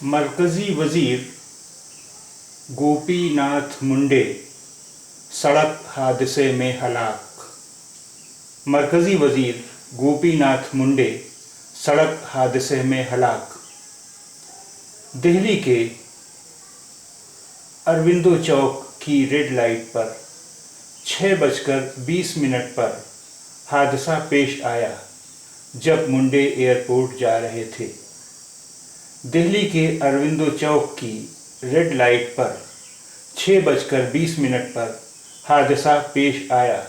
مرکزی وزیر گوپی ناتھ منڈے سڑک حادثے میں ہلاک۔ مرکزی وزیر گوپی ناتھ منڈے سڑک حادثے میں ہلاک۔ دہلی کے اروندو چوک کی ریڈ لائٹ پر 6:20 پر حادثہ پیش آیا جب منڈے ایئرپورٹ جا رہے تھے۔ دہلی کے اروندو چوک کی ریڈ لائٹ پر 6:20 پر حادثہ پیش آیا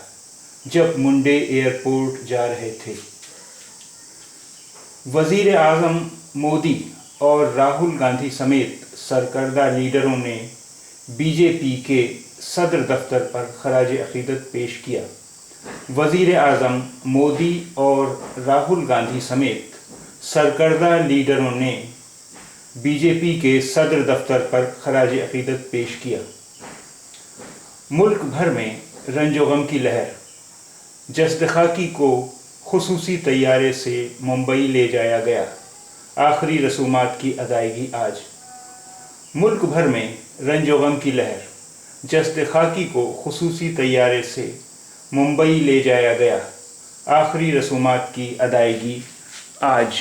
جب منڈے ایئرپورٹ جا رہے تھے۔ وزیر اعظم مودی اور راہل گاندھی سمیت سرکردہ لیڈروں نے بی جے پی کے صدر دفتر پر خراج عقیدت پیش کیا۔ وزیر اعظم مودی اور راہل گاندھی سمیت سرکردہ لیڈروں نے بی جے پی کے صدر دفتر پر خراج عقیدت پیش کیا۔ ملک بھر میں رنج و غم کی لہر۔ جسد خاکی کو خصوصی طیارے سے ممبئی لے جایا گیا۔ آخری رسومات کی ادائیگی آج۔ ملک بھر میں رنج و غم کی لہر۔ جسد خاکی کو خصوصی طیارے سے ممبئی لے جایا گیا۔ آخری رسومات کی ادائیگی آج۔